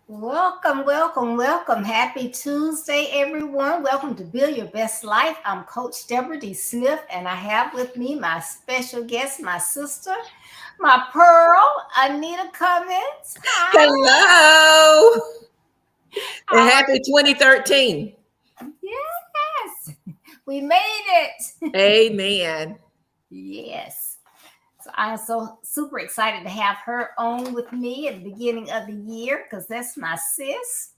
Welcome, welcome, welcome. Happy Tuesday, everyone. Welcome to Build Your Best Life. I'm Coach Deborah D. Smith, and I have with me my special guest, my sister, my pearl, Anita Cummings. Hi. Hello and How are happy 2013. you? Yes, we made it. Amen. Yes. So I'm so super excited to have her on with me at the beginning of the year because that's my sis.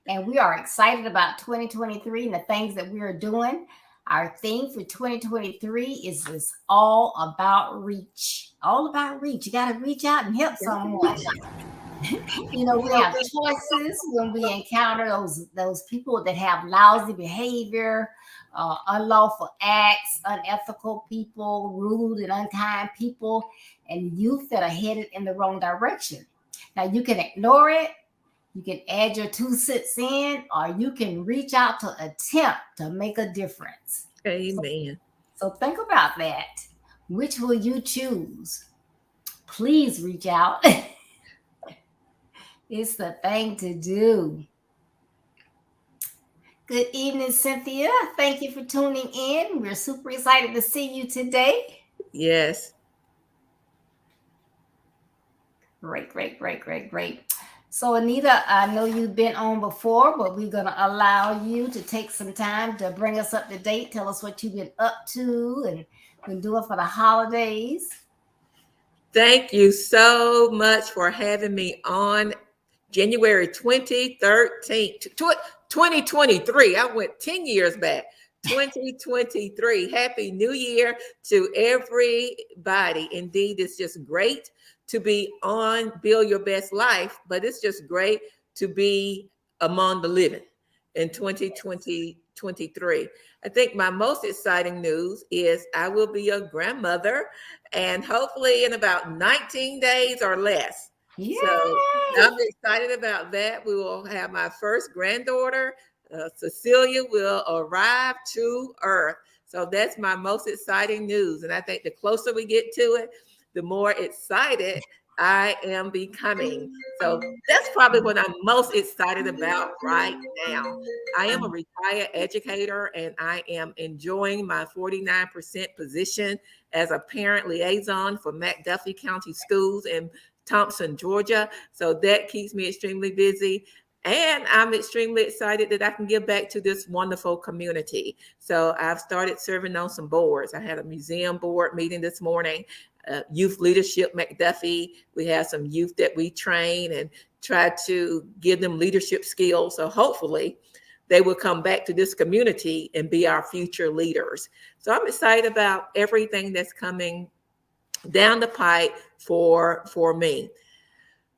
And we are excited about 2023 and the things that we are doing. Our theme for 2023 is all about reach. All about reach. You got to reach out and help someone. We have choices when we encounter those people that have lousy behavior, unlawful acts, unethical people, rude and unkind people, and youth that are headed in the wrong direction. Now you can ignore it, you can add your 2 cents in, or you can reach out to attempt to make a difference. So, Amen. so think about that. Which will you choose? Please reach out. It's the thing to do. Good evening, Cynthia. Thank you for tuning in. We're super excited to see you today. Yes. Great, great, great, great, great. So, Anita, I know you've been on before, but we're going to allow you to take some time to bring us up to date. Tell us what you've been up to and been doing for the holidays. Thank you so much for having me on January 2013, 2023. I went 10 years back. 2023. Happy New Year to everybody. Indeed, it's just great to be on Build Your Best Life, but it's just great to be among the living in 2023. I think my most exciting news is I will be a grandmother and hopefully in about 19 days or less. So Yay! I'm excited about that. We will have my first granddaughter. Cecilia will arrive to Earth. So that's my most exciting news. And I think the closer we get to it, the more excited I am becoming. So that's probably what I'm most excited about right now. I am a retired educator and I am enjoying my 49% position as a parent liaison for McDuffie County Schools in Thompson, Georgia. So that keeps me extremely busy. And I'm extremely excited that I can give back to this wonderful community. So I've started serving on some boards. I had a museum board meeting this morning, youth leadership McDuffie. We have some youth that we train and try to give them leadership skills. So hopefully they will come back to this community and be our future leaders. So I'm excited about everything that's coming down the pipe for me.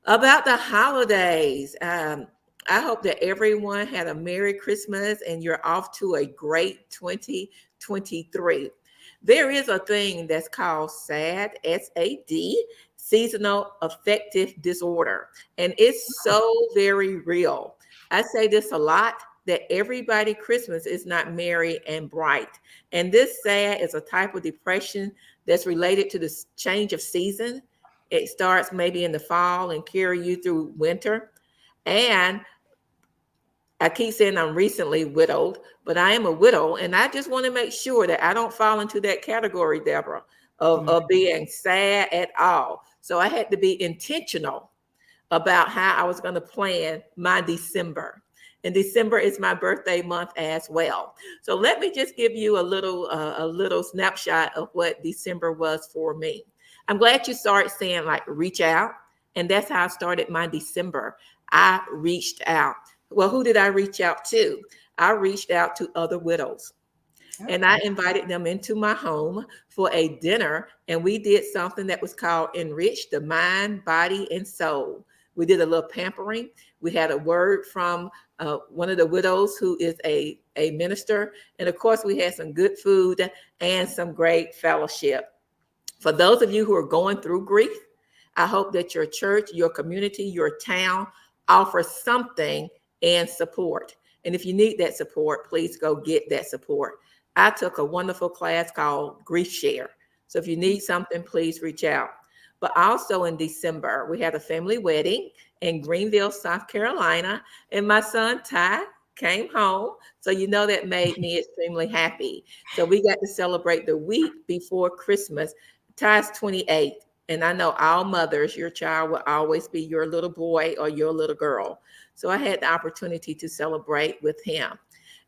About the holidays, I hope that everyone had a Merry Christmas and you're off to a great 2023. There is a thing that's called SAD, SAD, seasonal affective disorder, and it's so very real. I say this a lot that everybody Christmas is not merry and bright. And this SAD is a type of depression that's related to the change of season. It starts maybe in the fall and carry you through winter. And I keep saying I'm recently widowed, but I am a widow. And I just want to make sure that I don't fall into that category, Deborah, of being sad at all. So I had to be intentional about how I was going to plan my December. And December is my birthday month as well. So let me just give you a little snapshot of what December was for me. I'm glad you started saying like reach out. And that's how I started my December. I reached out. Well, who did I reach out to? I reached out to other widows. And I invited them into my home for a dinner. And we did something that was called Enrich the Mind, Body, and Soul. We did a little pampering. We had a word from one of the widows who is a minister. And of course, we had some good food and some great fellowship. For those of you who are going through grief, I hope that your church, your community, your town offers something and support. And if you need that support, please go get that support. I took a wonderful class called Grief Share. So if you need something, please reach out. But also in December, we had a family wedding in Greenville, South Carolina, and my son Ty came home. So that made me extremely happy. So we got to celebrate the week before Christmas. Ty's 28, and I know all mothers, your child will always be your little boy or your little girl. So I had the opportunity to celebrate with him.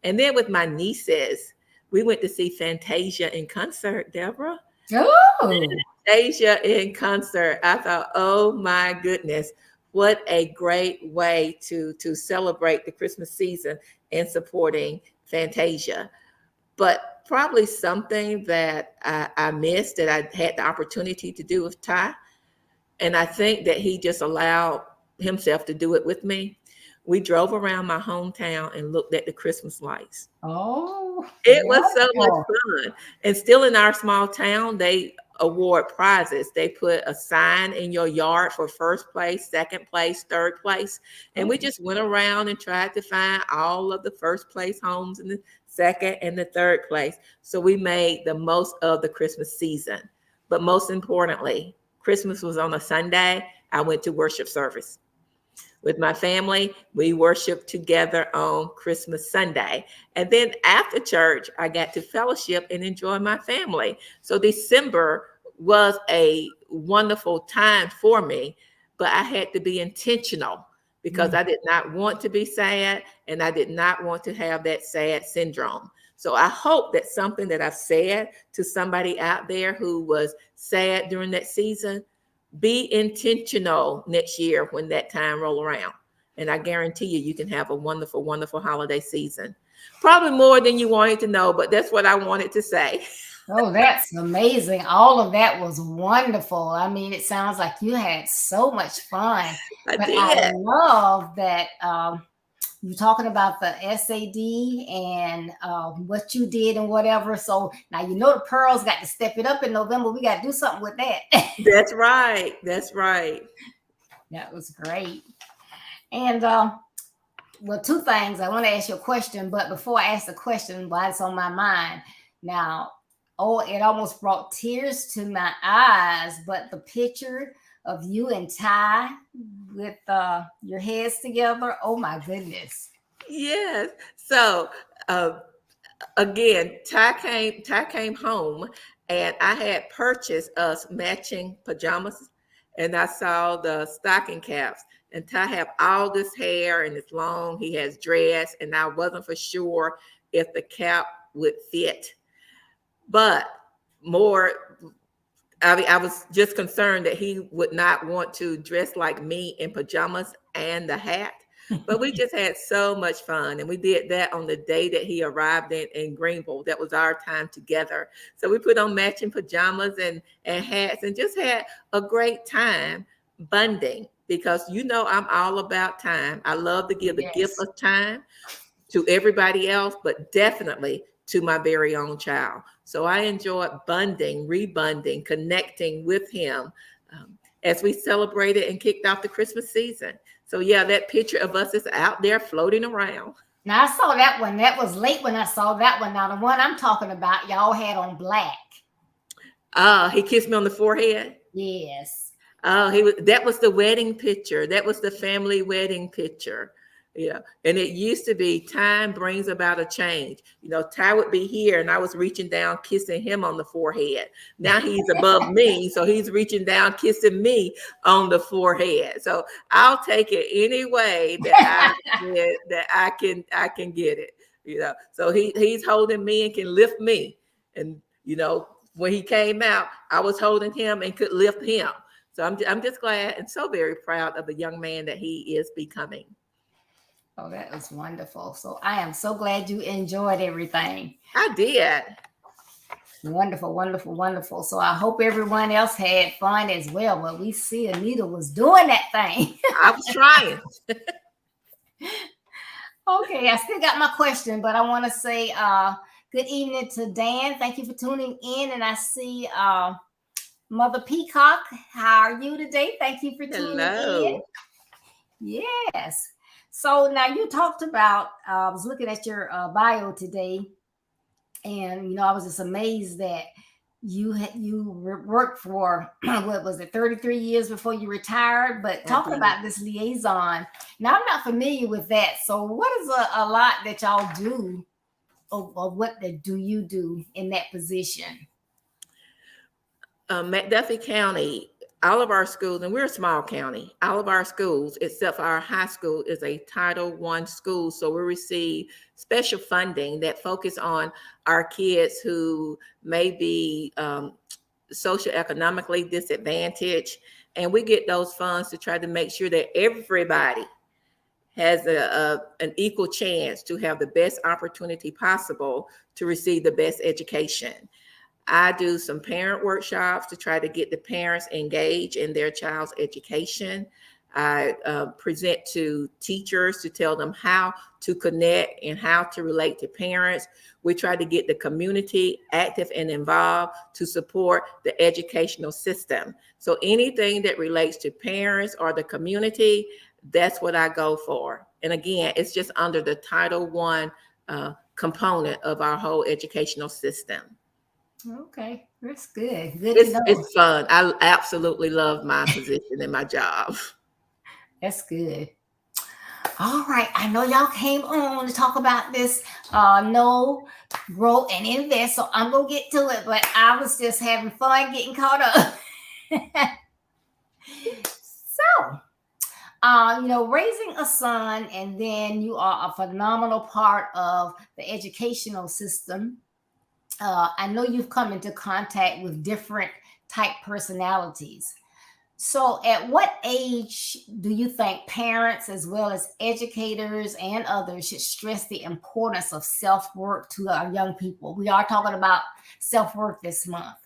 And then with my nieces, we went to see Fantasia in concert, Deborah. Oh, Fantasia in concert. I thought, oh my goodness, what a great way to celebrate the Christmas season and supporting Fantasia. But probably something that I missed that I had the opportunity to do with Ty, and I think that he just allowed himself to do it with me. We drove around my hometown and looked at the Christmas lights. oh, It was so much wonderful. fun. And still in our small town, they award prizes. They put a sign in your yard for first place, second place, third place. And we Oh, just went around and tried to find all of the first place homes in the second and the third place. So we made the most of the Christmas season. But most importantly, Christmas was on a Sunday. I went to worship service with my family. We worshiped together on Christmas Sunday. And then after church, I got to fellowship and enjoy my family. So December was a wonderful time for me, but I had to be intentional because mm, I did not want to be sad and I did not want to have that sad syndrome. So I hope that something that I've said to somebody out there who was sad during that season, be intentional next year when that time roll around. And I guarantee you, you can have a wonderful, wonderful holiday season. Probably more than you wanted to know, but that's what I wanted to say. oh, that's amazing. All of that was wonderful. I mean, it sounds like you had so much fun. I But I did. love that you're talking about the SAD and what you did and whatever. So now the Pearls got to step it up in November. We got to do something with that. That's right. That's right. That was great. And well, two things. I want to ask you a question, but before I ask the question, why it's on my mind now. Oh, it almost brought tears to my eyes. But the picture of you and Ty with your heads together. Oh my goodness. Yes. So uh, again, Ty came home and I had purchased us matching pajamas and I saw the stocking caps and Ty have all this hair and it's long. He has dreads and I wasn't for sure if the cap would fit. But more, I mean, I was just concerned that he would not want to dress like me in pajamas and the hat. But we just had so much fun. And we did that on the day that he arrived in Greenville. That was our time together. So we put on matching pajamas and hats and just had a great time bonding because I'm all about time. I love to give the gift Yes. of time to everybody else, but definitely to my very own child. So I enjoyed bonding, rebonding, connecting with him as we celebrated and kicked off the Christmas season. So yeah, that picture of us is out there floating around. Now I saw that one. That was late when I saw that one. Now the one I'm talking about, y'all had on black. He kissed me on the forehead. Yes. That was the wedding picture. That was the family wedding picture. Yeah. And it used to be time brings about a change. Ty would be here and I was reaching down, kissing him on the forehead. Now he's above me. So he's reaching down, kissing me on the forehead. So I'll take it any way I can get it. So he's holding me and can lift me. And when he came out, I was holding him and could lift him. So I'm just glad and so very proud of the young man that he is becoming. Oh, that was wonderful. So I am so glad you enjoyed everything. I did. Wonderful, wonderful, wonderful. So I hope everyone else had fun as well. But we see Anita was doing that thing. I was trying. Okay, I still got my question, but I want to say good evening to Dan. Thank you for tuning in. And I see Mother Peacock. How are you today? Thank you for tuning in. Hello. Yes. So now you talked about, I was looking at your bio today, and I was just amazed that worked for what was it, 33 years before you retired. But I talking did. about this liaison, now I'm not familiar with that. So what is a lot that y'all do, or what do you do in that position? McDuffie County, all of our schools, and we're a small county, all of our schools, except for our high school, is a Title I school. So we receive special funding that focus on our kids who may be socioeconomically disadvantaged. And we get those funds to try to make sure that everybody has an equal chance to have the best opportunity possible to receive the best education. I do some parent workshops to try to get the parents engaged in their child's education. I present to teachers to tell them how to connect and how to relate to parents. We try to get the community active and involved to support the educational system. So anything that relates to parents or the community, that's what I go for. And again, it's just under the Title I component of our whole educational system. Okay, that's good. Good to It's know. it's fun. I absolutely love my position and my job. That's good. All right, I know y'all came on to talk about this know, grow, and invest. So I'm gonna get to it, but I was just having fun getting caught up. So, raising a son, and then you are a phenomenal part of the educational system. I know you've come into contact with different type personalities. So, at what age do you think parents, as well as educators and others, should stress the importance of self work to our young people? We are talking about self work this month.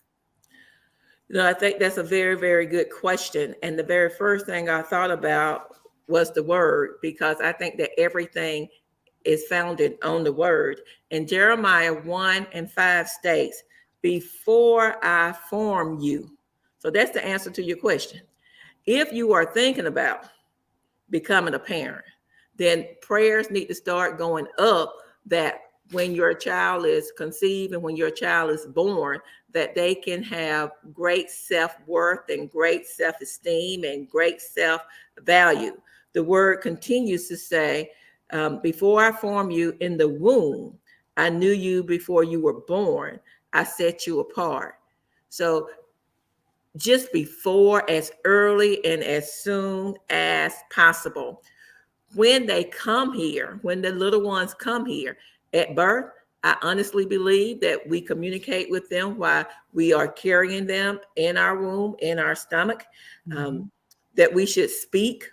I think that's a very, very good question. And the very first thing I thought about was the word, because I think that everything is founded on the word. And Jeremiah 1:5 states, before I form you. So that's the answer to your question. If you are thinking about becoming a parent, then prayers need to start going up that when your child is conceived and when your child is born, that they can have great self-worth and great self-esteem and great self-value. The word continues to say, before I formed you in the womb, I knew you before you were born. I set you apart. So just before, as early and as soon as possible. When they come here, when the little ones come here at birth, I honestly believe that we communicate with them while we are carrying them in our womb, in our stomach, that we should speak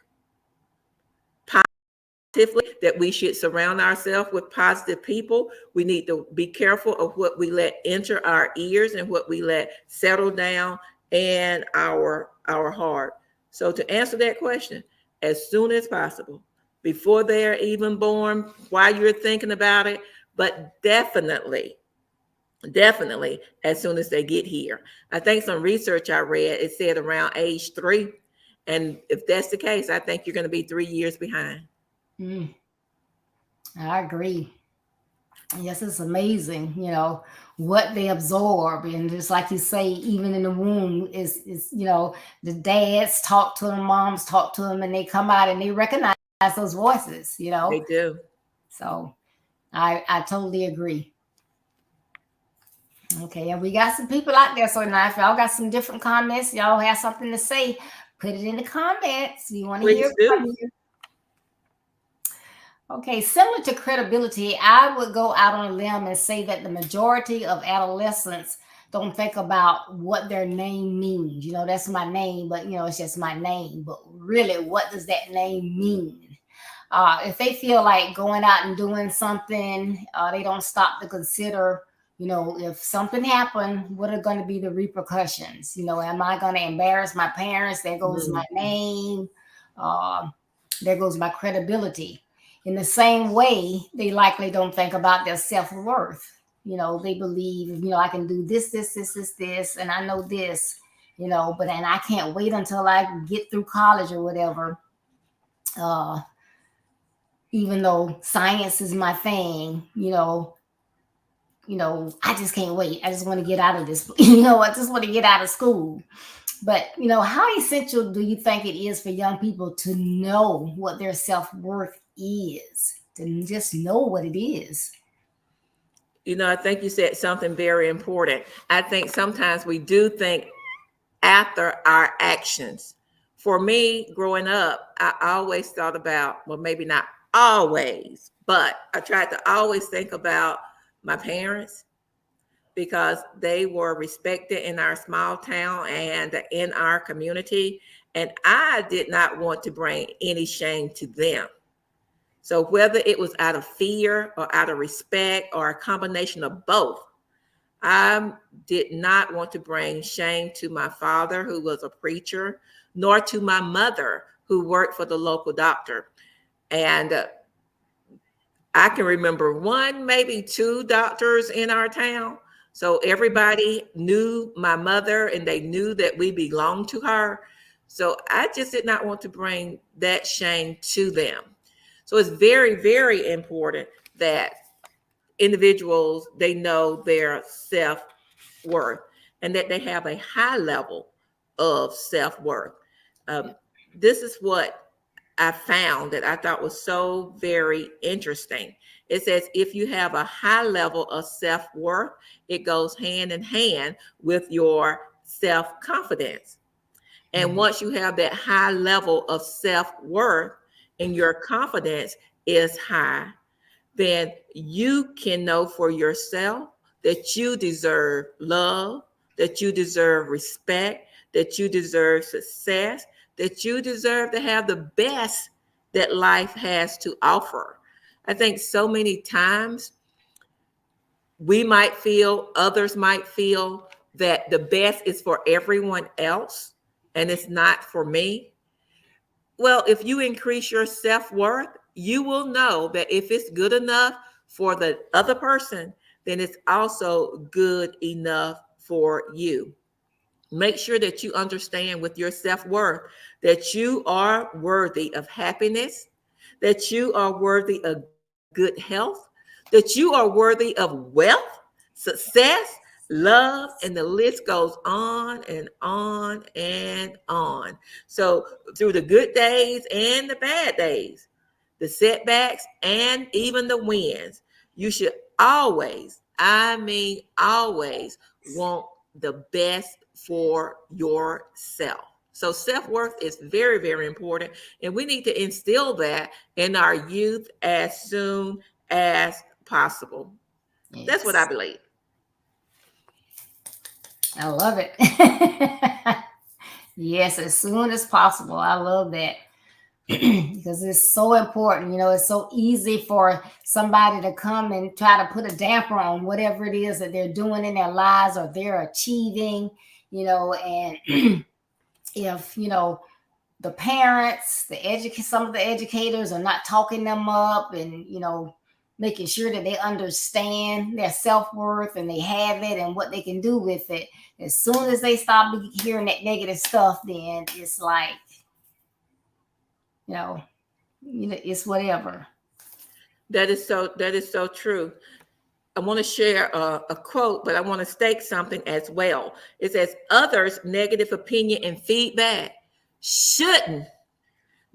positively, that we should surround ourselves with positive people. We need to be careful of what we let enter our ears and what we let settle down in our heart. So to answer that question, as soon as possible, before they're even born, while you're thinking about it, but definitely as soon as they get here. I think some research I read, it said around age 3. And if that's the case, I think you're going to be 3 years behind. Mm, I agree. Yes, it's amazing, what they absorb. And just like you say, even in the womb, the dads talk to them, moms talk to them, and they come out and they recognize those voices. They do. So I totally agree. Okay, and we got some people out there. So now, if y'all got some different comments, y'all have something to say, put it in the comments. We want to hear Please do. from you. Okay, similar to credibility, I would go out on a limb and say that the majority of adolescents don't think about what their name means. That's my name, but it's just my name. But really, what does that name mean? If they feel like going out and doing something, they don't stop to consider, if something happened, what are going to be the repercussions? Am I going to embarrass my parents? There goes my name. There goes my credibility. In the same way, they likely don't think about their self-worth. They believe, I can do this, and I know this, but then I can't wait until I get through college or whatever. Even though science is my thing, I just can't wait. I just want to get out of this. I just want to get out of school. But, how essential do you think it is for young people to know what their self worth is, to just know what it is? I think you said something very important. I think sometimes we do think after our actions. For me, growing up, I always thought about, well, maybe not always, but I tried to always think about my parents because they were respected in our small town and in our community. And I did not want to bring any shame to them. So whether it was out of fear or out of respect or a combination of both, I did not want to bring shame to my father, who was a preacher, nor to my mother, who worked for the local doctor. And I can remember one, maybe two doctors in our town. So everybody knew my mother and they knew that we belonged to her. So I just did not want to bring that shame to them. So it's very, very important that individuals, they know their self-worth and that they have a high level of self-worth. This is what I found that I thought was so very interesting. It says if you have a high level of self-worth, it goes hand in hand with your self-confidence. And once you have that high level of self-worth and your confidence is high, then you can know for yourself that you deserve love, that you deserve respect, that you deserve success, that you deserve to have the best that life has to offer. I think so many times we might feel, others might feel that the best is for everyone else and it's not for me. Well, if you increase your self-worth, you will know that if it's good enough for the other person, then it's also good enough for you. Make sure that you understand with your self-worth that you are worthy of happiness, that you are worthy of good health, that you are worthy of wealth, success, love, and the list goes on and on and on. So through the good days and the bad days, the setbacks and even the wins, you should always, I mean, always want the best for yourself. So self-worth is very, very important. And we need to instill that in our youth as soon as possible. That's what I Yes. believe. I love it. Yes, as soon as possible. I love that. Because it's so important. It's so easy for somebody to come and try to put a damper on whatever it is that they're doing in their lives or they're achieving, and if, the parents, some of the educators are not talking them up and, making sure that they understand their self-worth and they have it and what they can do with it. As soon as they stop hearing that negative stuff, then it's like, it's whatever. That is so true. I want to share a quote, but I want to state something as well. It says, others' negative opinion and feedback shouldn't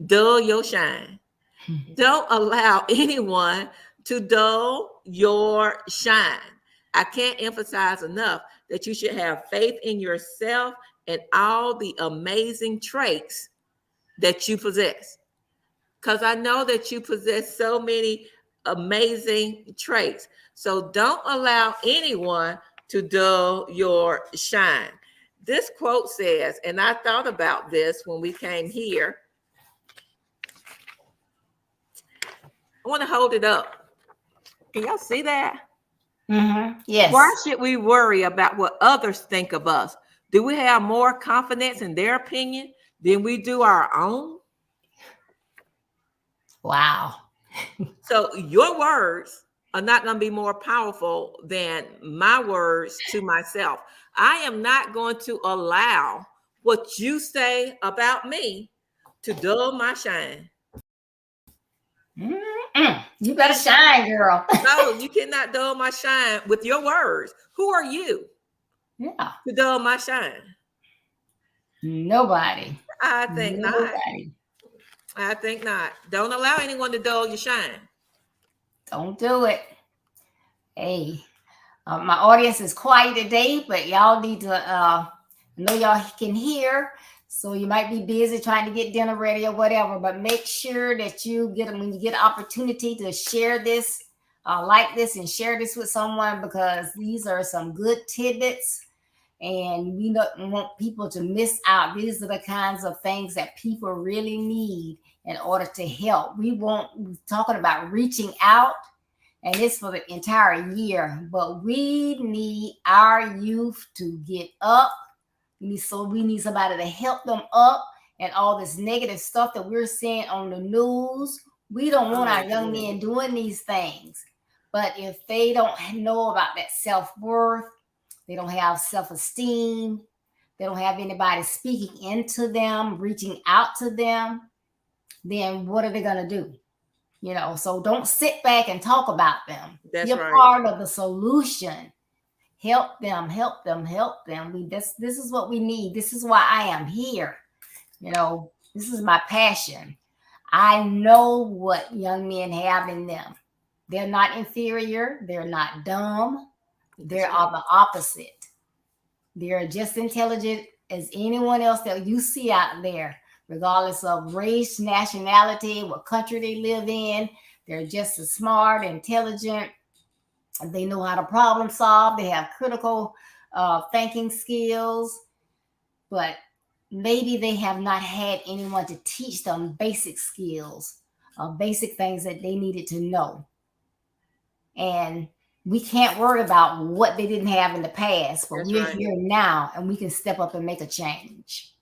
dull your shine. Don't allow anyone to dull your shine. I can't emphasize enough that you should have faith in yourself and all the amazing traits that you possess. Because I know that you possess so many amazing traits. So don't allow anyone to dull your shine. This quote says, and I thought about this when we came here. I want to hold it up. Can y'all see that? Mm-hmm. Yes. Why should we worry about what others think of us? Do we have more confidence in their opinion than we do our own? Wow. So your words are not going to be more powerful than my words to myself. I am not going to allow what you say about me to dull my shine. Mm-mm. You better shine, girl. No, you cannot dull my shine with your words. Who are you Yeah. to dull my shine? Nobody. I think not. Nobody. I think not. Don't allow anyone to dull your shine. Don't do it. Hey, my audience is quiet today, but y'all need to know y'all can hear. So you might be busy trying to get dinner ready or whatever, but make sure that you get, when you get an opportunity, to share this, like this, and share this with someone, because these are some good tidbits, and we don't want people to miss out. These are the kinds of things that people really need in order to help. We're talking about reaching out, and it's for the entire year, but we need our youth to get up. We need somebody to help them up, and all this negative stuff that we're seeing on the news. We don't want our young men doing these things. But if they don't know about that self-worth, they don't have self-esteem, they don't have anybody speaking into them, reaching out to them, then what are they going to do? You know, so don't sit back and talk about them. That's You're right. part of the solution. Help them, help them, help them. This is what we need. This is why I am here. You know, this is my passion. I know what young men have in them. They're not inferior. They're not dumb. They are the opposite. They're just intelligent as anyone else that you see out there, regardless of race, nationality, what country they live in. They're just as smart, intelligent. They know how to problem solve. They have critical thinking skills, but maybe they have not had anyone to teach them basic skills, basic things that they needed to know. And we can't worry about what they didn't have in the past, but we're here now, and we can step up and make a change.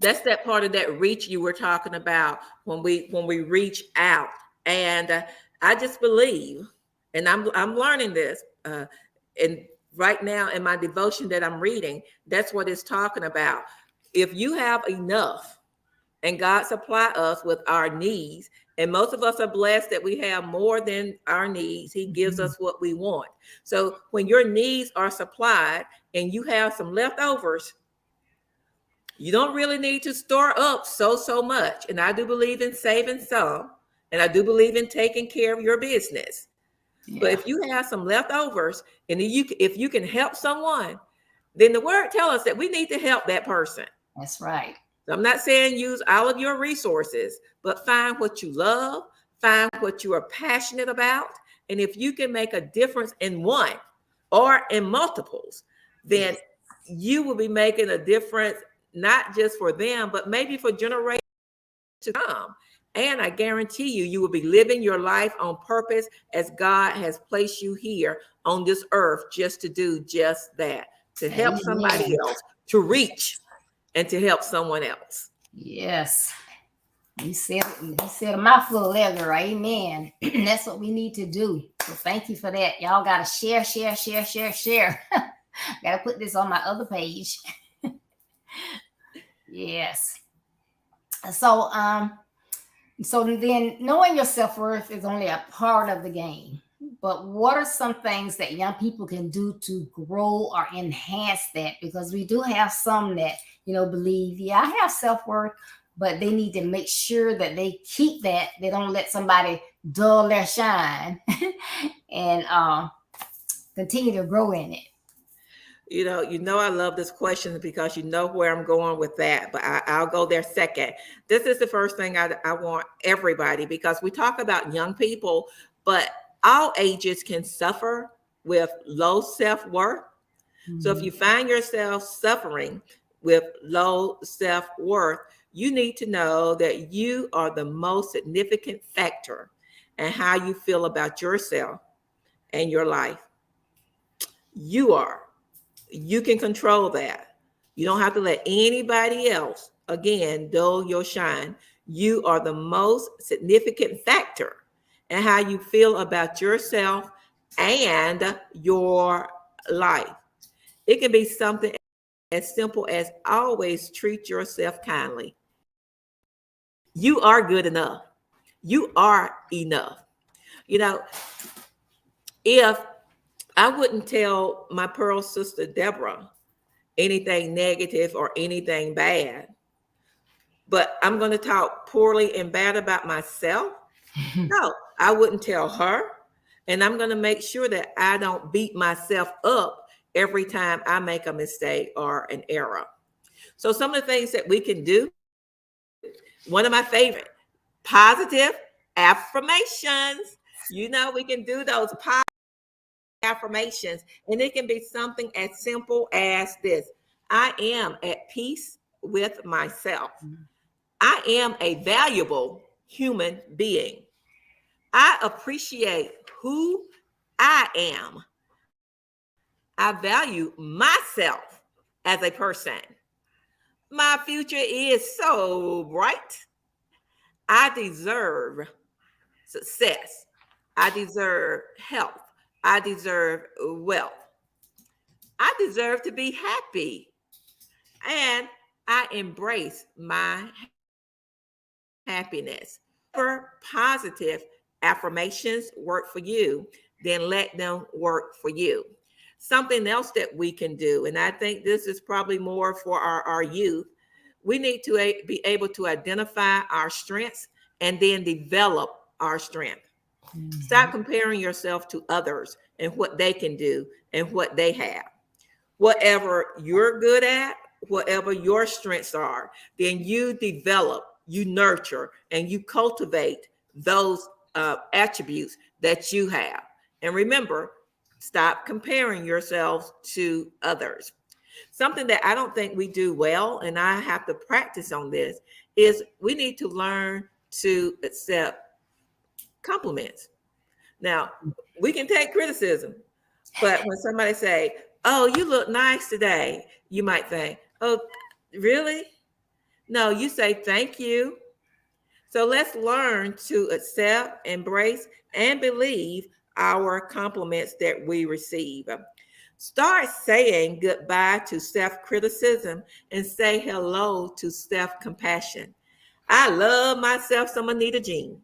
That's that part of that reach you were talking about, when we reach out. And I just believe, and I'm learning this, and right now in my devotion that I'm reading, that's what it's talking about. If you have enough, and God supply us with our needs, and most of us are blessed that we have more than our needs. He gives us what we want. So when your needs are supplied and you have some leftovers, you don't really need to store up so much. And I do believe in saving some, and I do believe in taking care of your business. Yeah. But if you have some leftovers, and if you can help someone, then the word tells us that we need to help that person. That's right. So I'm not saying use all of your resources, but find what you love, find what you are passionate about. And if you can make a difference in one or in multiples, then you will be making a difference, not just for them, but maybe for generations to come. And I guarantee you, you will be living your life on purpose, as God has placed you here on this earth just to do just that, to help somebody else, to reach and to help someone else. Yes. You said a mouthful there, girl. Amen. That's what we need to do. So thank you for that. Y'all got to share. Got to put this on my other page. Yes. So then knowing your self-worth is only a part of the game. But what are some things that young people can do to grow or enhance that? Because we do have some that, believe, I have self-worth, but they need to make sure that they keep that. They don't let somebody dull their shine and continue to grow in it. I love this question, because you know where I'm going with that, but I'll go there second. This is the first thing I want everybody, because we talk about young people, but all ages can suffer with low self-worth. Mm-hmm. So if you find yourself suffering with low self-worth, you need to know that you are the most significant factor in how you feel about yourself and your life. You are. You can control that. You don't have to let anybody else, again, dull your shine. You are the most significant factor in how you feel about yourself and your life. It can be something as simple as always treat yourself kindly. You are good enough. You are enough. You know, if I wouldn't tell my pearl sister Deborah anything negative or anything bad, but I'm going to talk poorly and bad about myself, no, I wouldn't tell her. And I'm going to make sure that I don't beat myself up every time I make a mistake or an error. So, some of the things that we can do, one of my favorite, positive affirmations. You know, we can do those positive affirmations, and it can be something as simple as this: I am at peace with myself. I am a valuable human being. I appreciate who I am. I value myself as a person. My future is so bright. I deserve success. I deserve health. I deserve wealth. I deserve to be happy. And I embrace my happiness. For positive affirmations work for you, then let them work for you. Something else that we can do, and I think this is probably more for our youth, we need to be able to identify our strengths and then develop our strength. Stop comparing yourself to others and what they can do and what they have. Whatever you're good at, whatever your strengths are, then you develop, you nurture, and you cultivate those attributes that you have. And remember, stop comparing yourselves to others. Something that I don't think we do well, and I have to practice on this, is we need to learn to accept compliments. Now, we can take criticism, but when somebody say, "Oh, you look nice today," you might think, "Oh, really?" No, you say thank you. So let's learn to accept, embrace, and believe our compliments that we receive. Start saying goodbye to self-criticism and say hello to self-compassion. I love myself some Anita Jean.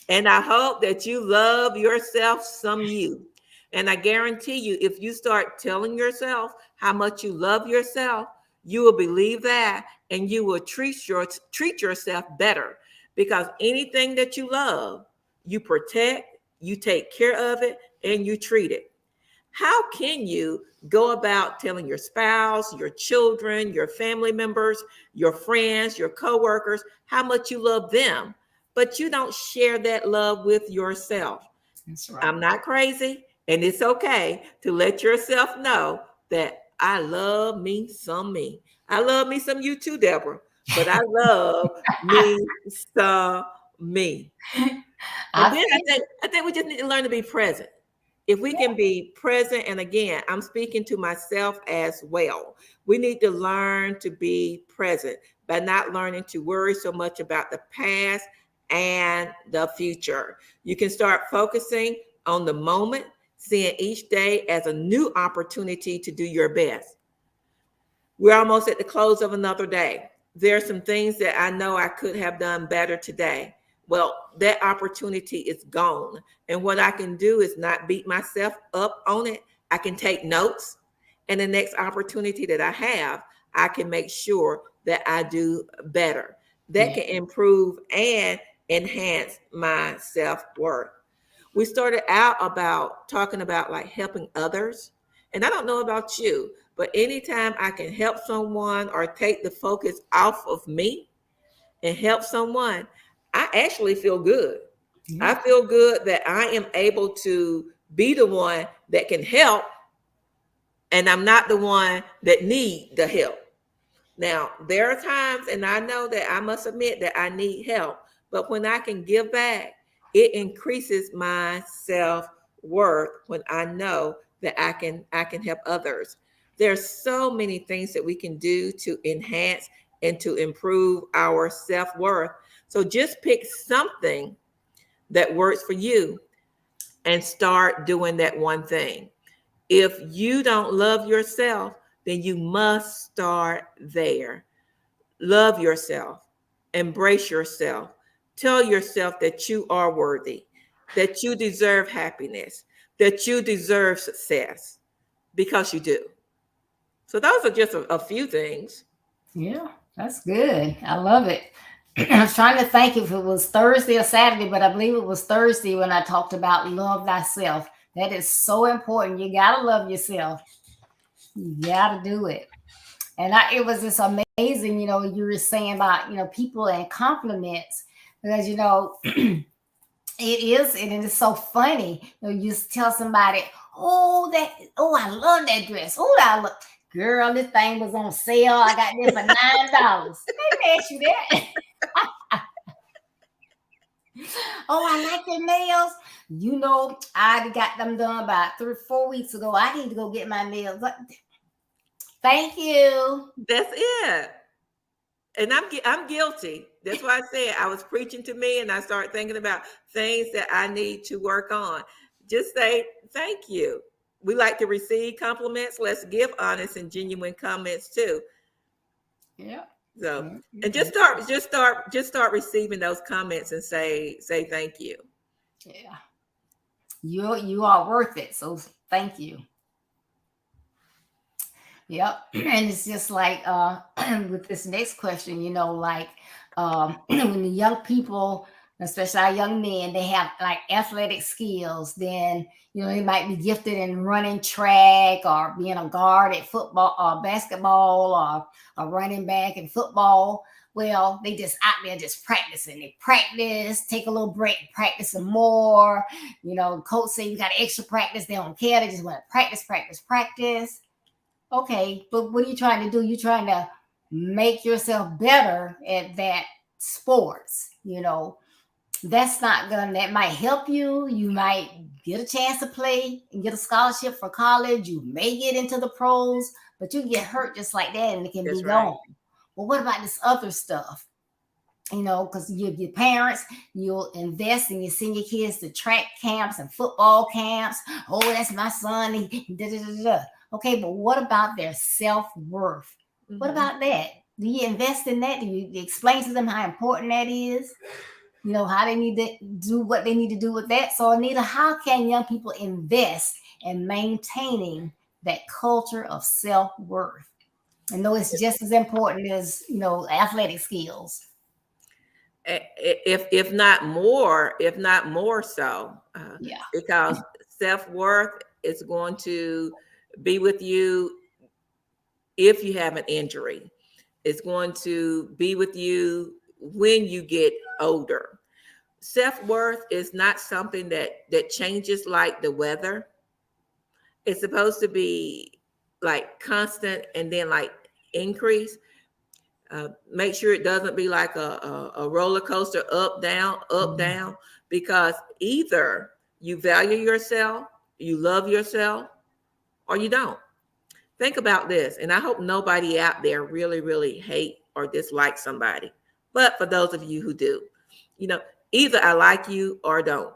And I hope that you love yourself some you. And I guarantee you, if you start telling yourself how much you love yourself, you will believe that and you will treat yourself better, because anything that you love, you protect, you take care of it, and you treat it. How can you go about telling your spouse, your children, your family members, your friends, your coworkers, how much you love them, but you don't share that love with yourself? That's right. I'm not crazy, and it's okay to let yourself know that I love me some me. I love me some you too, Deborah, but I love me some me. And I then feel I think we just need to learn to be present. If we can be present, and again, I'm speaking to myself as well, we need to learn to be present by not learning to worry so much about the past and the future. You can start focusing on the moment, seeing each day as a new opportunity to do your best. We're almost at the close of another day. There are some things that I know I could have done better today. Well, that opportunity is gone. And what I can do is not beat myself up on it. I can take notes. And the next opportunity that I have, I can make sure that I do better. That can improve and enhance my self-worth. We started out about talking about like helping others. And I don't know about you, but anytime I can help someone or take the focus off of me and help someone, I actually feel good. I feel good that I am able to be the one that can help, and I'm not the one that need the help. Now, there are times, and I know that I must admit that I need help, but when I can give back, it increases my self-worth when I know that I can help others. There's so many things that we can do to enhance and to improve our self-worth. So just pick something that works for you and start doing that one thing. If you don't love yourself, then you must start there. Love yourself, embrace yourself, tell yourself that you are worthy. that you deserve happiness, that you deserve success, because you do. So those are just a few things. Yeah, that's good. I love it. I was trying to think if it was Thursday or Saturday, but I believe it was Thursday when I talked about love thyself. That is so important. You gotta love yourself. You gotta do it. And it was just amazing, you were saying about, people and compliments because, it is, and it is so funny. You just tell somebody, I love that dress. Oh, that look, girl, this thing was on sale. I got this for $9. They didn't ask you that. Oh, I like your nails. I got them done about 3 or 4 weeks ago. I need to go get my nails. Thank you. That's it. And I'm guilty. That's why I said I was preaching to me, and I started thinking about things that I need to work on. Just say thank you. We like to receive compliments. Let's give honest and genuine comments too. Yeah. So, and just start receiving those comments and say thank you. Yeah. You are worth it. So thank you. Yep. And it's just like with this next question, when the young people, especially our young men, they have like athletic skills, then they might be gifted in running track or being a guard at football or basketball or a running back in football. Well, they just out there just practicing. They practice, take a little break, practice some more. Coach say you got extra practice. They don't care. They just want to practice, practice, practice. Okay, but what are you trying to do? You're trying to make yourself better at that sports. That might help you. You might get a chance to play and get a scholarship for college. You may get into the pros, but you get hurt just like that and it can That's be right. gone. Well, what about this other stuff? Because your parents, you'll invest and you send your kids to track camps and football camps. Oh, that's my son. Okay, but what about their self-worth? Mm-hmm. What about that? Do you invest in that? Do you explain to them how important that is? How they need to do what they need to do with that. So, Anita, how can young people invest in maintaining that culture of self-worth? I know it's just as important as, athletic skills. If not more so. Yeah. Because self-worth is going to be with you if you have an injury. It's going to be with you when you get older. Self-worth is not something that changes like the weather. It's supposed to be like constant and then like increase. Make sure it doesn't be like a roller coaster, up, down, because either you value yourself, you love yourself, or you don't. Think about this, and I hope nobody out there really, really hate or dislike somebody. But for those of you who do, either I like you or don't.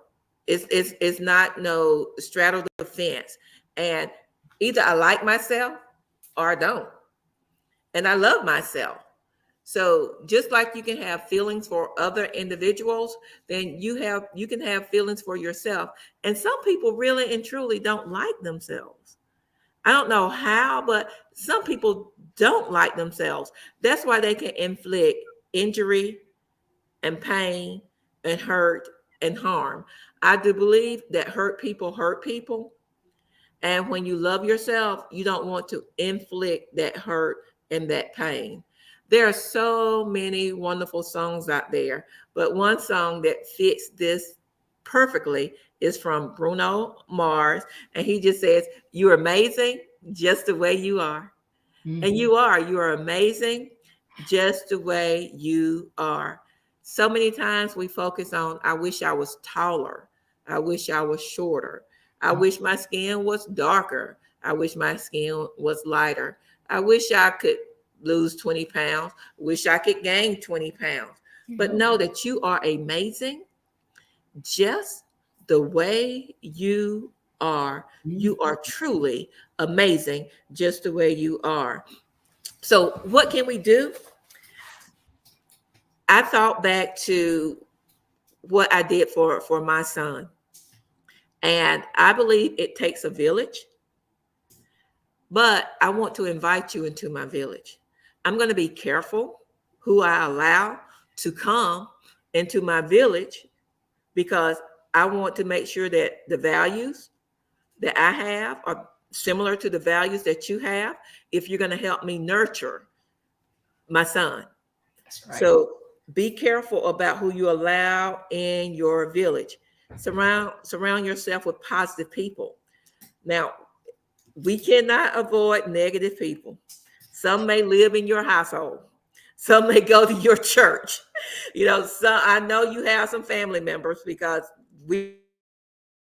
It's not no straddle the fence. And either I like myself or I don't. And I love myself. So just like you can have feelings for other individuals, then you can have feelings for yourself. And some people really and truly don't like themselves. I don't know how, but some people don't like themselves. That's why they can inflict injury and pain and hurt and harm. I do believe that hurt people. And when you love yourself, you don't want to inflict that hurt and that pain. There are so many wonderful songs out there, but one song that fits this perfectly is from Bruno Mars, and he just says, "You're amazing just the way you are." Mm-hmm. And you are amazing just the way you are. So many times we focus on, I wish I was taller. I wish I was shorter. I wish my skin was darker. I wish my skin was lighter. I wish I could lose 20 pounds. Wish I could gain 20 pounds. But know that you are amazing just the way you are. You are truly amazing just the way you are. So what can we do? I thought back to what I did for my son. And I believe it takes a village, but I want to invite you into my village. I'm going to be careful who I allow to come into my village because I want to make sure that the values that I have are similar to the values that you have if you're going to help me nurture my son. That's right. So be careful about who you allow in your village. Surround yourself with positive people. Now, we cannot avoid negative people. Some may live in your household. Some may go to your church. Some I know you have some family members because we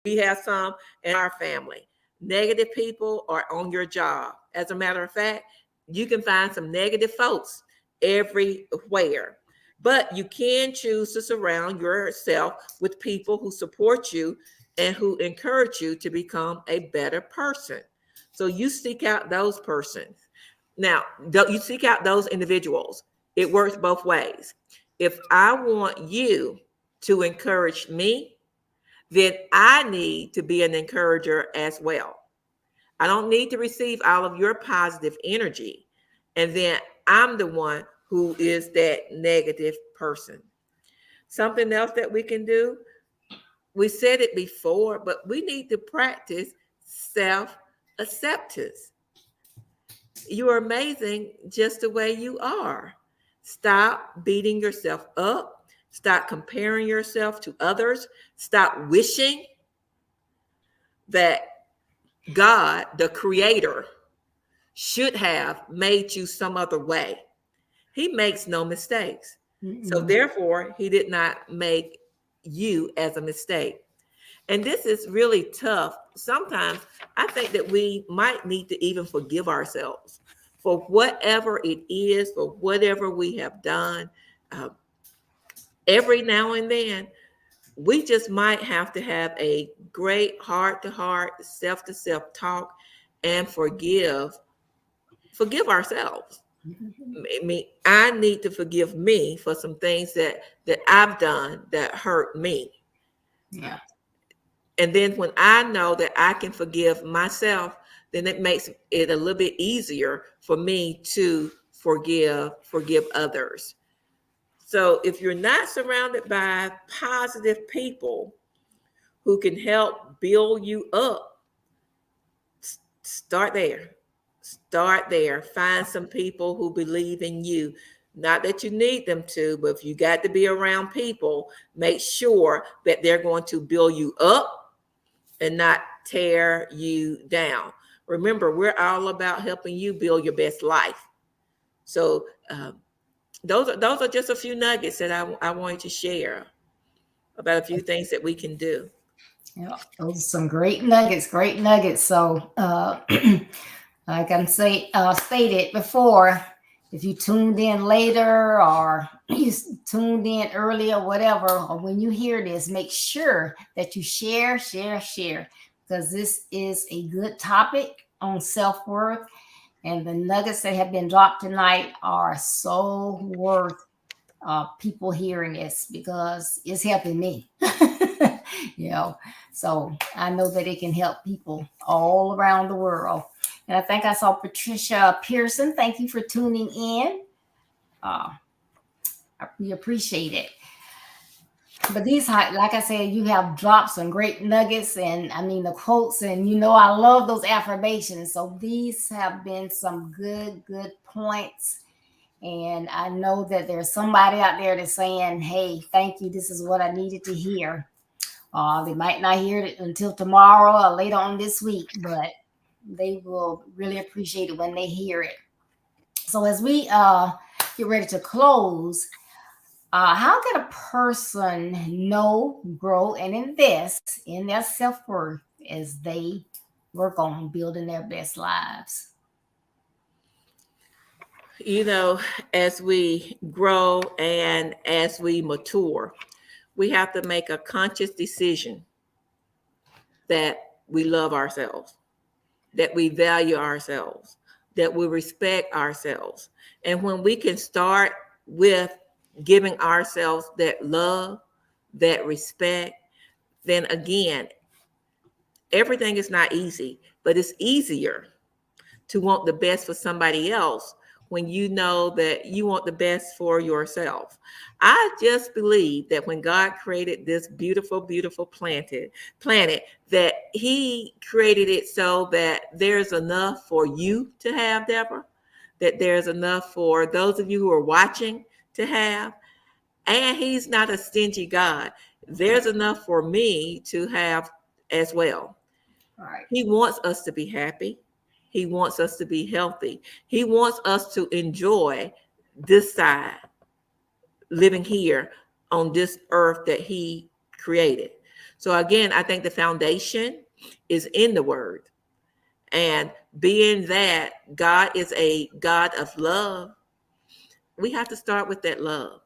have some in our family. Negative people are on your job. As a matter of fact, you can find some negative folks everywhere. But you can choose to surround yourself with people who support you and who encourage you to become a better person. So you seek out those persons. Now, you seek out those individuals. It works both ways. If I want you to encourage me, then I need to be an encourager as well. I don't need to receive all of your positive energy. And then I'm the one who is that negative person. Something else that we can do, we said it before, but we need to practice self-acceptance. You are amazing just the way you are. Stop beating yourself up. Stop comparing yourself to others. Stop wishing that God, the creator, should have made you some other way. He makes no mistakes. So therefore, he did not make you as a mistake. And this is really tough. Sometimes I think that we might need to even forgive ourselves for whatever it is, for whatever we have done. Every now and then, we just might have to have a great heart-to-heart, self-to-self talk and forgive ourselves. I need to forgive me for some things that I've done that hurt me. Yeah. And then when I know that I can forgive myself, then it makes it a little bit easier for me to forgive others. So if you're not surrounded by positive people who can help build you up, start there. Start there. Find some people who believe in you. Not that you need them to, but if you got to be around people, make sure that they're going to build you up and not tear you down. Remember, we're all about helping you build your best life. So those are just a few nuggets that I wanted to share about a few things that we can do. Yeah, those are some great nuggets, great nuggets. So, like I stated before, if you tuned in later or you tuned in earlier, whatever, or when you hear this, make sure that you share, because this is a good topic on self-worth. And the nuggets that have been dropped tonight are so worth people hearing this because it's helping me. So I know that it can help people all around the world. And I think I saw Patricia Pearson. Thank you for tuning in. We appreciate it. But these, like I said, you have dropped some great nuggets and I mean the quotes, and I love those affirmations. So these have been some good points. And I know that there's somebody out there that's saying, hey, thank you. This is what I needed to hear. They might not hear it until tomorrow or later on this week, but they will really appreciate it when they hear it. So as we get ready to close, how can a person know, grow, and invest in their self-worth as they work on building their best lives? As we grow and as we mature, we have to make a conscious decision that we love ourselves, that we value ourselves, that we respect ourselves. And when we can start with giving ourselves that love, that respect, then again, Everything is not easy, but it's easier to want the best for somebody else when you know that you want the best for yourself. I just believe that when God created this beautiful, beautiful planet, that He created it so that there's enough for you to have, Deborah, that there's enough for those of you who are watching to have, and He's not a stingy God. There's enough for me to have as well. Right. He wants us to be happy. He wants us to be healthy. He wants us to enjoy this side, living here on this earth that He created. So, again, I think the foundation is in the Word. And being that God is a God of love, we have to start with that love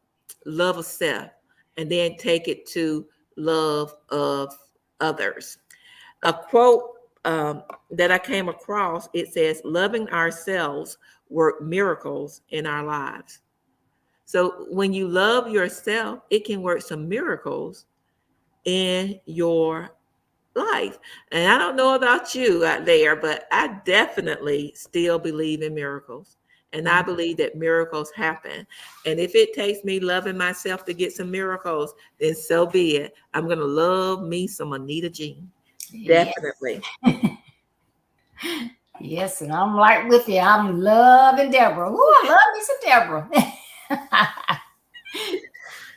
of self, and then take it to love of others. A quote that I came across, it says, loving ourselves work miracles in our lives. So when you love yourself, it can work some miracles in your life. And I don't know about you out there, but I definitely still believe in miracles. And I believe that miracles happen. And if it takes me loving myself to get some miracles, then so be it. I'm going to love me some Anita Jean. Yes. Definitely. Yes, and I'm right with you. I'm loving Deborah. Ooh, I love me some Deborah.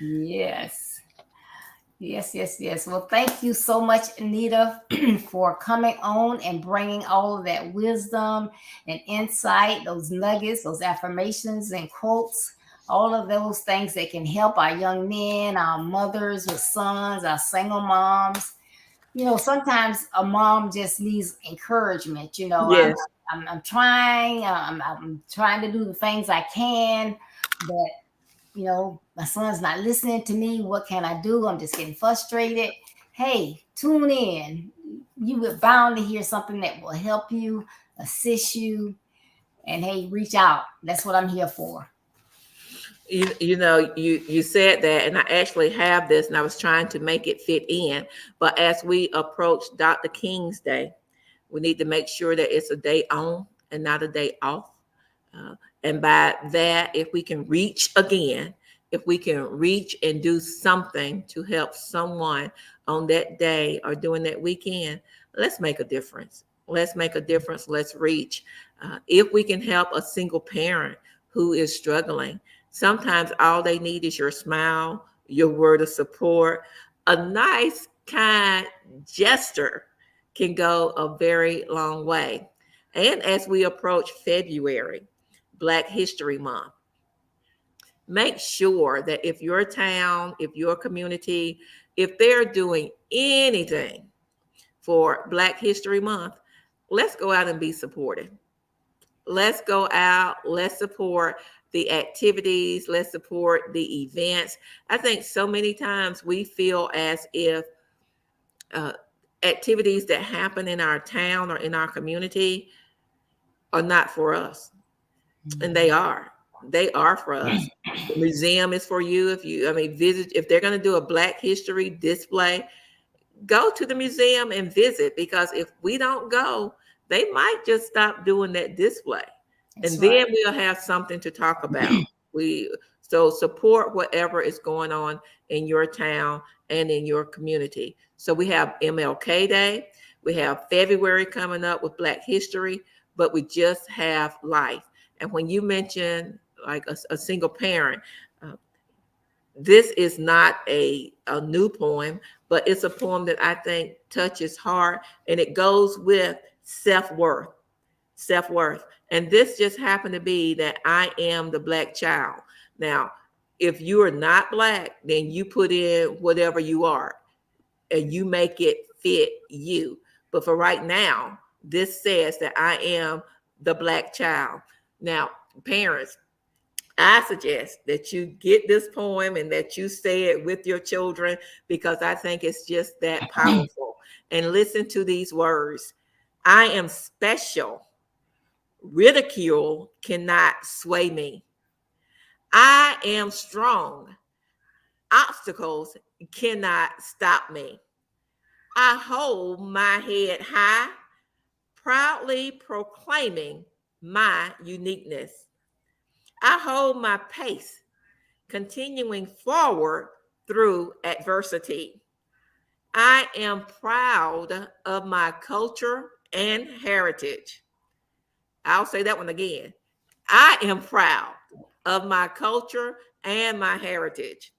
Yes. Yes, yes, yes. Well, thank you so much, Anita, for coming on and bringing all of that wisdom and insight, those nuggets, those affirmations and quotes, all of those things that can help our young men, our mothers with sons, our single moms. Sometimes a mom just needs encouragement. Yes. I'm trying, I'm trying to do the things I can, but my son's not listening to me. What can I do? I'm just getting frustrated. Hey, tune in. You are bound to hear something that will help you, assist you, and hey, reach out. That's what I'm here for. You said that, and I actually have this, and I was trying to make it fit in. But as we approach Dr. King's Day, we need to make sure that it's a day on and not a day off. And by that, if we can reach again, if we can reach and do something to help someone on that day or during that weekend, let's make a difference. Let's make a difference. Let's reach. If we can help a single parent who is struggling, sometimes all they need is your smile, your word of support. A nice, kind gesture can go a very long way. And as we approach February, Black History Month, make sure that if your town, if your community, if they're doing anything for Black History Month, let's go out and be supportive. Let's go out, let's support the activities, let's support the events. I think so many times we feel as if uh, activities that happen in our town or in our community are not for us. And they are. They are for us. The museum is for you. Visit, if they're going to do a Black history display, go to the museum and visit, because if we don't go, they might just stop doing that display. That's And right. then we'll have something to talk about. So support whatever is going on in your town and in your community. So we have MLK Day, we have February coming up with Black History, but we just have life. And when you mention like a single parent, uh, this is not a new poem, but it's a poem that I think touches heart, and it goes with self-worth. Self-worth. And this just happened to be that I am the Black child. Now, if you are not Black, then you put in whatever you are and you make it fit you. But for right now, this says that I am the Black child. Now, parents, I suggest that you get this poem and that you say it with your children, because I think it's just that powerful. And listen to these words: I am special. Ridicule cannot sway me. I am strong. Obstacles cannot stop me. I hold my head high, proudly proclaiming my uniqueness. I hold my pace, continuing forward through adversity. I am proud of my culture and heritage. I'll say that one again. I am proud of my culture and my heritage.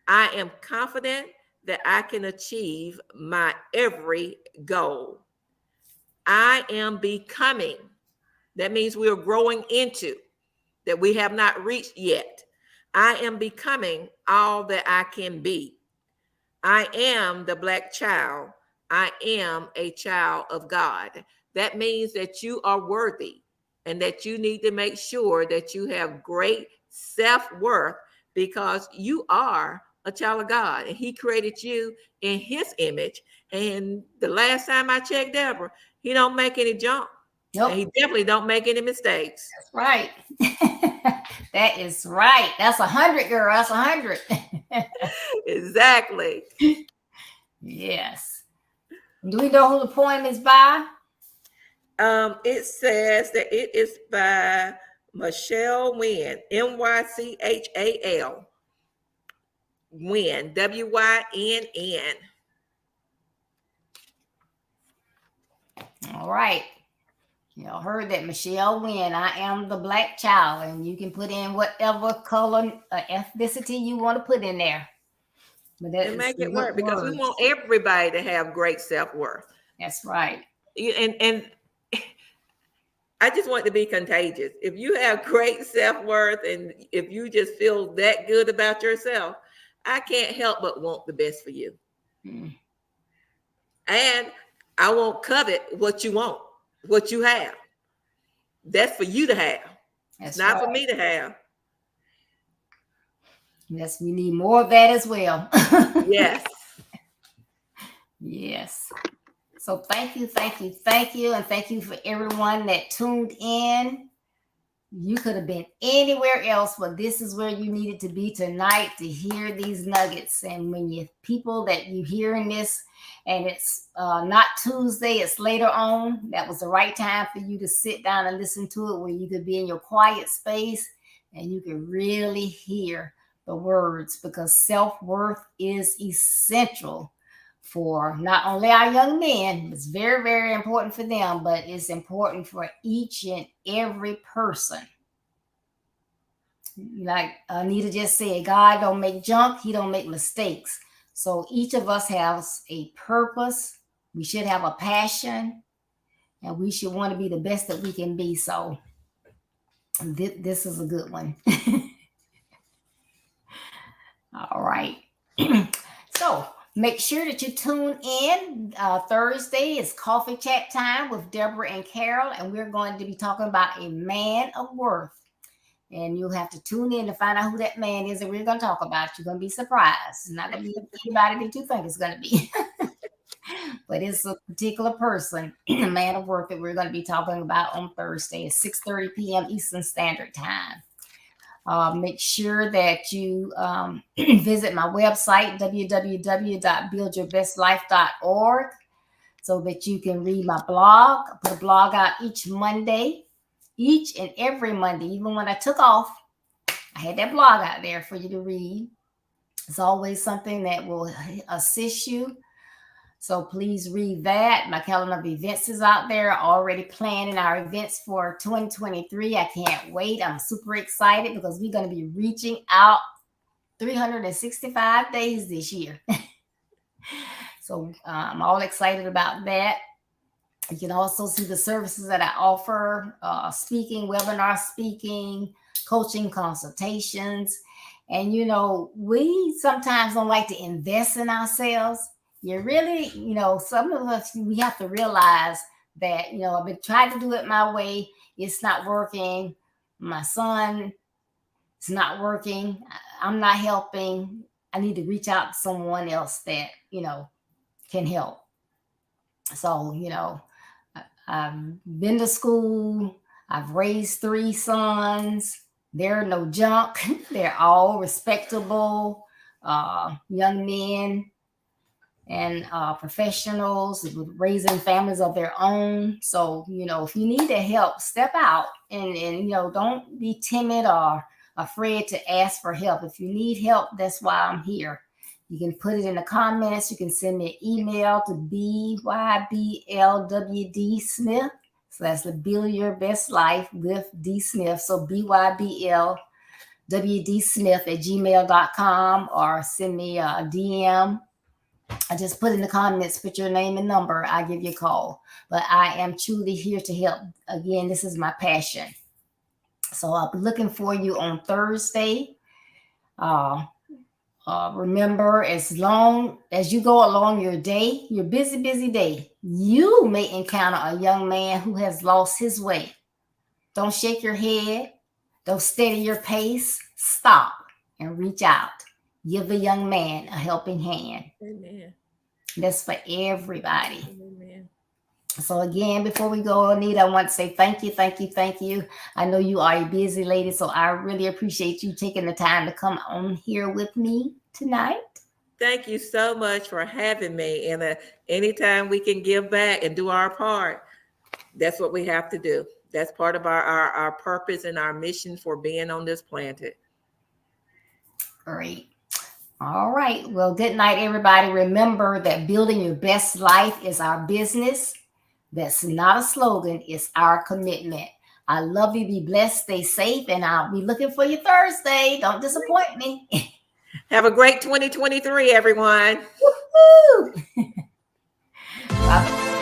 I am confident that I can achieve my every goal. I am becoming. That means we are growing into that we have not reached yet. I am becoming all that I can be. I am the Black child. I am a child of God. That means that you are worthy and that you need to make sure that you have great self worth because you are a child of God and He created you in His image. And the last time I checked Deborah, He don't make any junk. Nope. And He definitely don't make any mistakes. That's right. That is right. That's 100, girl. That's 100. Exactly. Yes. Do we know who the poem is by? It says that it is by Michelle Wynn, Mychal Wynn, Wynn. All right. Y'all heard that, Michelle Wynn. I am the Black child, and you can put in whatever color, ethnicity you want to put in there. But that And is make it good work because we words. want everybody to have great self-worth. That's right. And I just want to be contagious. If you have great self-worth and if you just feel that good about yourself, I can't help but want the best for you. Mm. And I won't covet what you want, what you have. That's for you to have. That's It's not right. for me to have. Yes, we need more of that as well. Yes. Yes. So thank you, thank you, thank you. And thank you for everyone that tuned in. You could have been anywhere else, but this is where you needed to be tonight to hear these nuggets. And when you people that you hearing this, and it's not Tuesday, it's later on, that was the right time for you to sit down and listen to it, where you could be in your quiet space and you can really hear the words, because self-worth is essential for not only our young men, it's very, very important for them, but it's important for each and every person. Like Anita just said, God don't make junk, He don't make mistakes. So each of us has a purpose. We should have a passion, and we should want to be the best that we can be. So this is a good one. All right. So make sure that you tune in. Thursday is coffee chat time with Deborah and Carol, and we're going to be talking about a man of worth. And you'll have to tune in to find out who that man is that we're going to talk about. You're going to be surprised. It's not going to be anybody that you think it's going to be. But it's a particular person, a man of worth, that we're going to be talking about on Thursday at 6:30 p.m. Eastern Standard Time. Make sure that you visit my website, www.buildyourbestlife.org, so that you can read my blog. I put a blog out each Monday, each and every Monday. Even when I took off, I had that blog out there for you to read. It's always something that will assist you. So please read that. My calendar of events is out there, already planning our events for 2023. I can't wait. I'm super excited because we're going to be reaching out 365 days this year. So I'm all excited about that. You can also see the services that I offer, speaking, webinar speaking, coaching, consultations. And, we sometimes don't like to invest in ourselves. You really, some of us, we have to realize that, I've been trying to do it my way. It's not working. My son, it's not working. I'm not helping. I need to reach out to someone else that, can help. So, I've been to school. I've raised 3 sons. They're no junk. They're all respectable young men. and professionals with raising families of their own. So, if you need the help, step out and don't be timid or afraid to ask for help. If you need help, that's why I'm here. You can put it in the comments. You can send me an email to BYBLWD Smith. So that's the Build Your Best Life with D Smith. So BYBLWDSmith@gmail.com, or send me a DM. I just put in the comments, put your name and number. I'll give you a call. But I am truly here to help. Again, this is my passion. So I'll be looking for you on Thursday. Remember, as long as you go along your day, your busy day, you may encounter a young man who has lost his way. Don't shake your head. Don't steady your pace. Stop and reach out. Give the young man a helping hand. Amen. That's for everybody. Amen. So again, before we go, Anita, I want to say thank you. I know you are a busy lady, so I really appreciate you taking the time to come on here with me tonight. Thank you so much for having me. And anytime we can give back and do our part, that's what we have to do. That's part of our purpose and our mission for being on this planet. Great. All right. Well, good night, everybody. Remember that building your best life is our business. That's not a slogan. It's our commitment. I love you. Be blessed. Stay safe. And I'll be looking for you Thursday. Don't disappoint me. Have a great 2023, everyone. Woo-hoo. Bye.